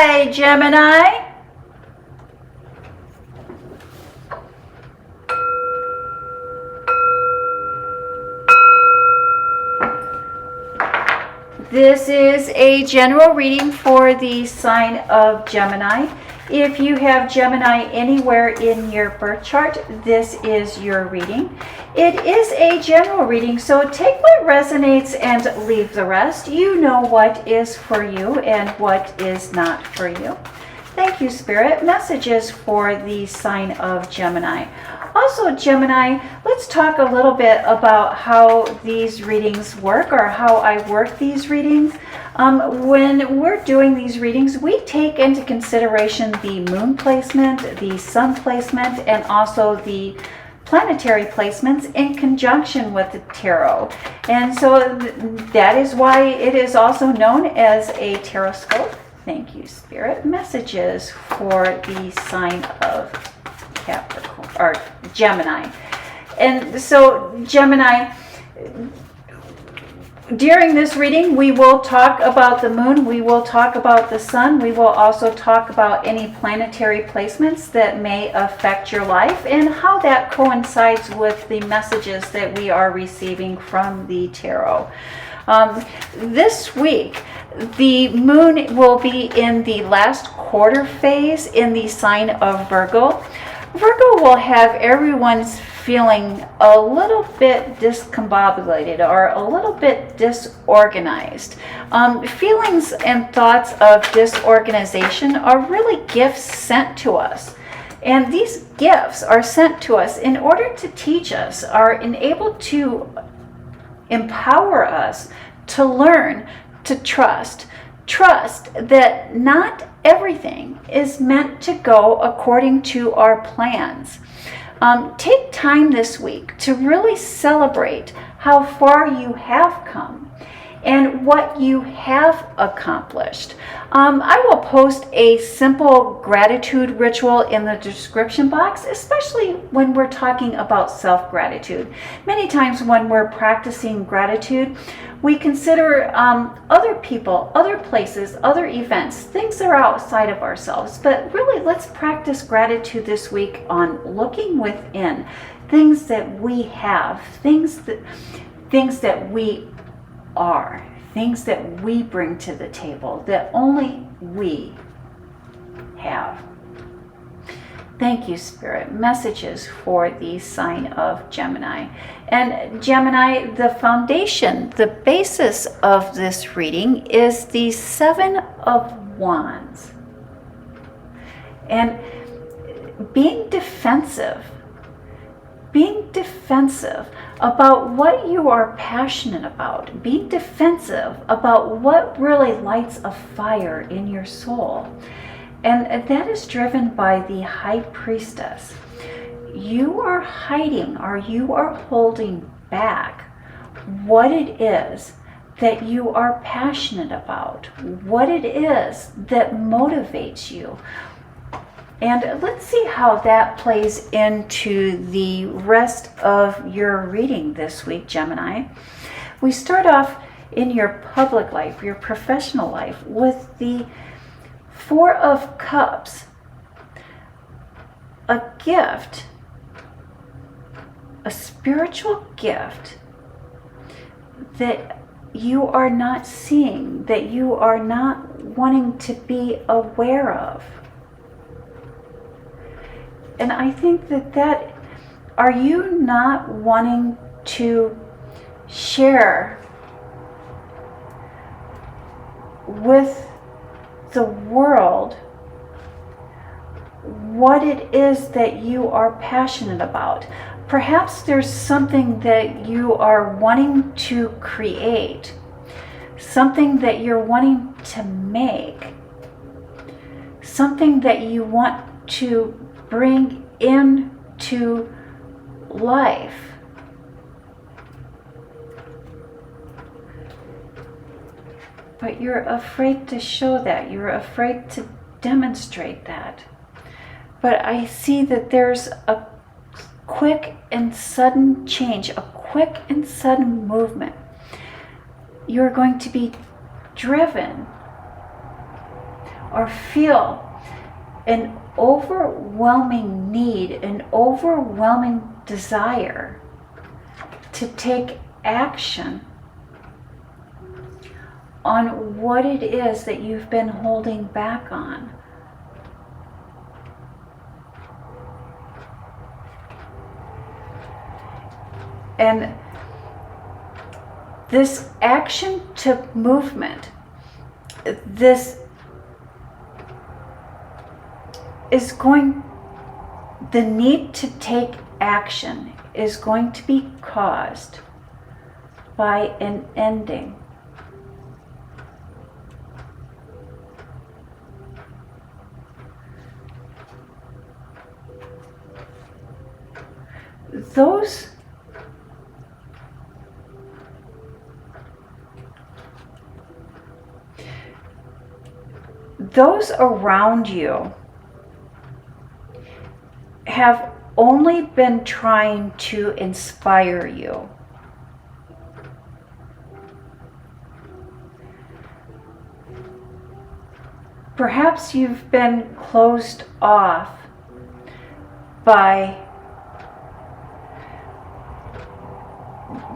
Hi, Gemini. This is a general reading for the sign of Gemini. If you have Gemini anywhere in your birth chart, this is your reading. It is a general reading, so take what resonates and leave the rest. You know what is for you and what is not for you. Thank you, Spirit. Messages for the sign of Gemini. Also, Gemini, let's talk a little bit about how these readings work, or how I work these readings. When we're doing these readings, we take into consideration the moon placement, the sun placement, and also the planetary placements in conjunction with the tarot. And so that is why it is also known as a taroscope. Thank you, Spirit. Messages for the sign of Capricorn or Gemini. And so Gemini, during this reading, we will talk about the moon, we will talk about the sun, we will also talk about any planetary placements that may affect your life and how that coincides with the messages that we are receiving from the tarot. This week, the moon will be in the last quarter phase in the sign of Virgo. Virgo will have everyone's feeling a little bit discombobulated or a little bit disorganized. Feelings and thoughts of disorganization are really gifts sent to us. And these gifts are sent to us in order to teach us, are able to empower us to learn to trust. Trust that not everything is meant to go according to our plans. Take time this week to really celebrate how far you have come and what you have accomplished. I will post a simple gratitude ritual in the description box, especially when we're talking about self-gratitude. Many times when we're practicing gratitude, we consider other people, other places, other events, things that are outside of ourselves. But really, let's practice gratitude this week on looking within, things that we have, things that we are, things that we bring to the table that only we have. Thank you, Spirit. Messages for the sign of Gemini. And Gemini, the foundation, the basis of this reading is the Seven of Wands. And being defensive about what you are passionate about, being defensive about what really lights a fire in your soul. And that is driven by the High Priestess. You are hiding, or you are holding back what it is that you are passionate about, what it is that motivates you. And let's see how that plays into the rest of your reading this week, Gemini. We start off in your public life, your professional life, with the Four of Cups, a gift, a spiritual gift that you are not seeing, that you are not wanting to be aware of. And I think that are you not wanting to share with the world what it is that you are passionate about? Perhaps there's something that you are wanting to create, something that you're wanting to make, something that you want to bring into life. But you're afraid to show that. You're afraid to demonstrate that. But I see that there's a quick and sudden change, a quick and sudden movement. You're going to be driven or feel an overwhelming need, an overwhelming desire to take action on what it is that you've been holding back on. And this action to movement, this is going, the need to take action is going to be caused by an ending. Those around you have only been trying to inspire you. Perhaps you've been closed off by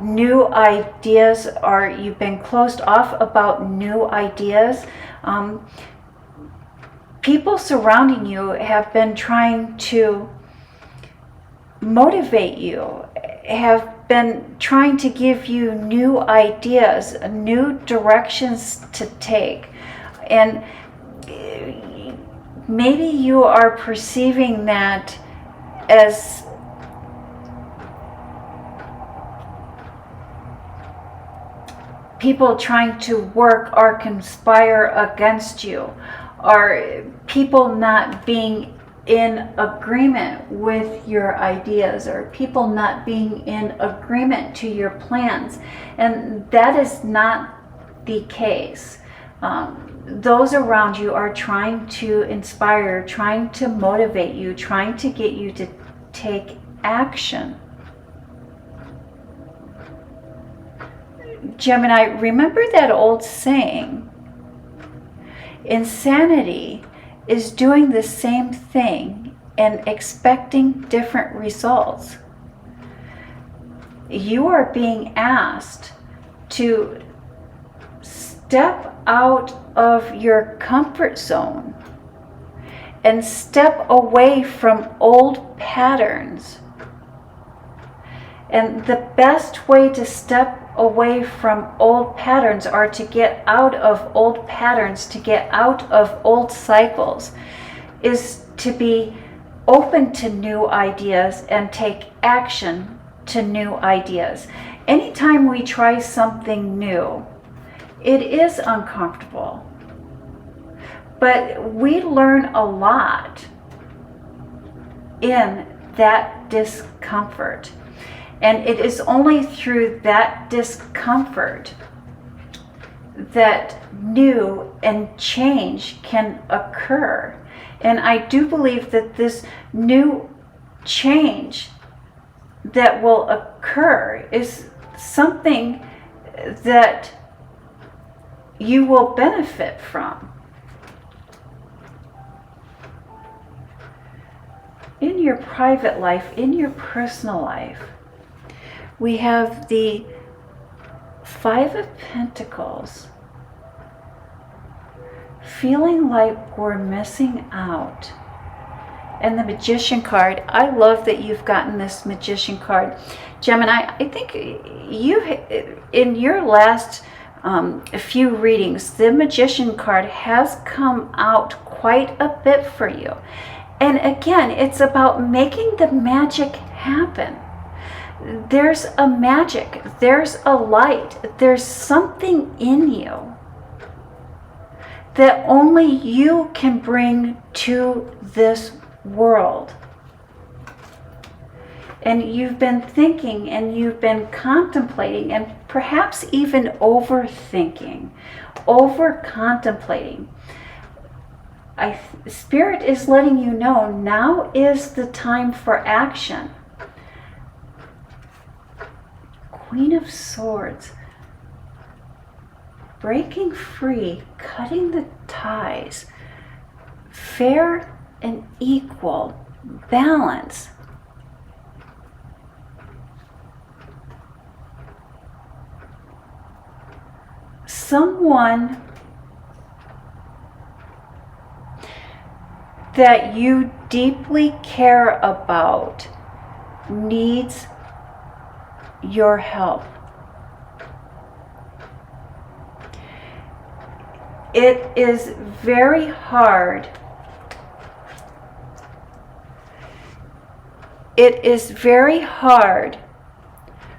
new ideas, or you've been closed off about new ideas. People surrounding you have been trying to motivate you, have been trying to give you new ideas, new directions to take. And maybe you are perceiving that as people trying to work or conspire against you, or people not being in agreement with your ideas, or people not being in agreement to your plans. And that is not the case. Those around you are trying to inspire, trying to motivate you, trying to get you to take action. Gemini, remember that old saying, insanity is doing the same thing and expecting different results. You are being asked to step out of your comfort zone and step away from old patterns. And the best way to step away from old patterns, or to get out of old patterns, to get out of old cycles, is to be open to new ideas and take action to new ideas. Anytime we try something new, it is uncomfortable, but we learn a lot in that discomfort. And it is only through that discomfort that new and change can occur. And I do believe that this new change that will occur is something that you will benefit from. In your private life, in your personal life, we have the Five of Pentacles, feeling like we're missing out. And the Magician card. I love that you've gotten this Magician card. Gemini, I think you, in your last few readings, the Magician card has come out quite a bit for you. And again, it's about making the magic happen. There's a magic, there's a light, there's something in you that only you can bring to this world. And you've been thinking, and you've been contemplating, and perhaps even overthinking, over-contemplating. Spirit is letting you know now is the time for action. Queen of Swords, breaking free, cutting the ties. fair and equal balance. Someone that you deeply care about needs your help. It is very hard. It is very hard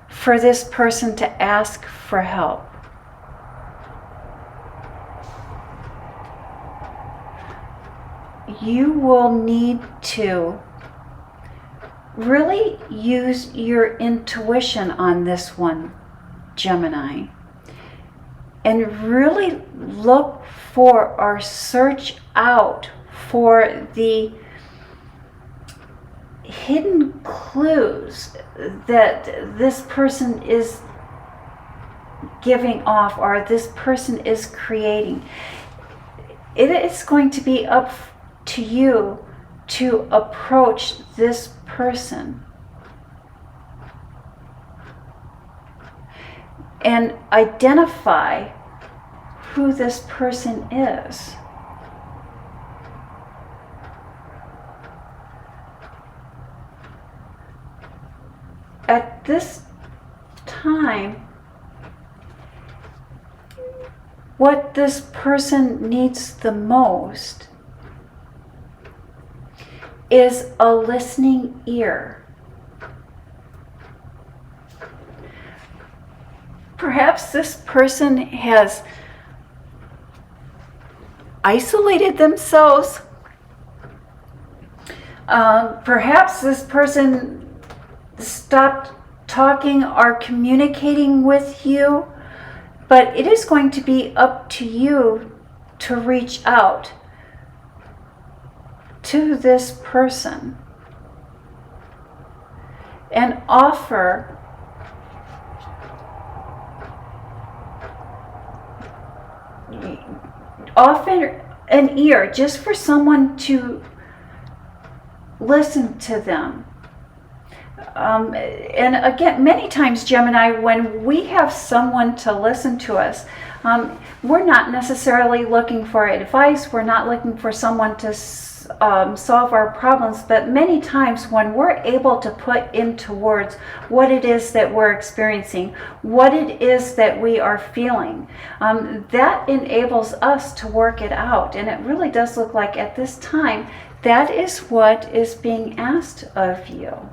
for this person to ask for help. You will need to really use your intuition on this one, Gemini, and really look for or search out for the hidden clues that this person is giving off or this person is creating. It is going to be up to you to approach this person and identify who this person is. At this time, what this person needs the most is a listening ear. Perhaps this person has isolated themselves. Perhaps this person stopped talking or communicating with you, but it is going to be up to you to reach out to this person and offer an ear just for someone to listen to them. And again, many times, Gemini, when we have someone to listen to us, we're not necessarily looking for advice. We're not looking for someone to solve our problems. But many times when we're able to put into words what it is that we're experiencing, what it is that we are feeling, that enables us to work it out. And it really does look like at this time, that is what is being asked of you,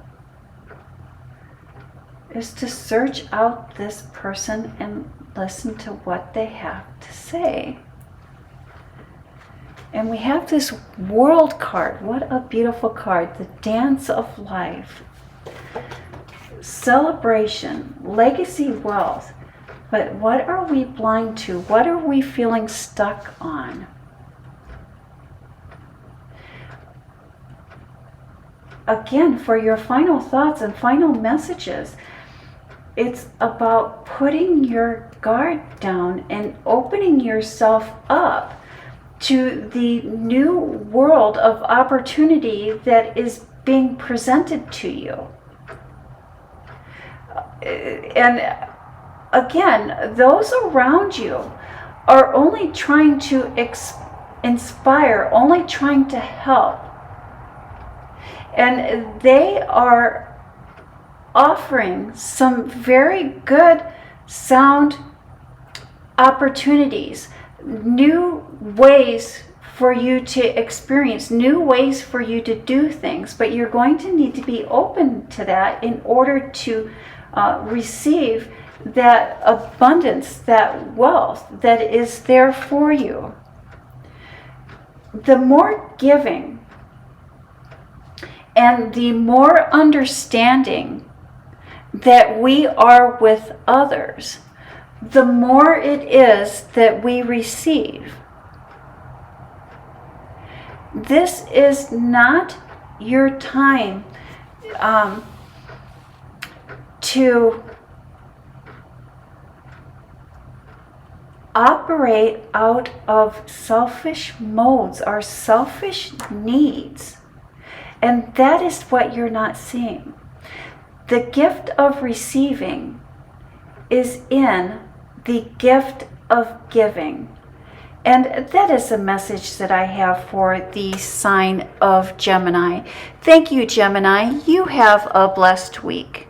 is to search out this person and listen to what they have to say. And we have this World card. What a beautiful card. The Dance of Life. Celebration, legacy, wealth. But what are we blind to? What are we feeling stuck on? Again, for your final thoughts and final messages, it's about putting your guard down and opening yourself up to the new world of opportunity that is being presented to you. And again, those around you are only trying to inspire, only trying to help. And they are offering some very good, sound opportunities, new ways for you to experience, new ways for you to do things. But you're going to need to be open to that in order to receive that abundance, that wealth that is there for you. The more giving and the more understanding that we are with others, the more it is that we receive. This is not your time to operate out of selfish modes, our selfish needs. And that is what you're not seeing. The gift of receiving is in the gift of giving. And that is a message that I have for the sign of Gemini. Thank you, Gemini. You have a blessed week.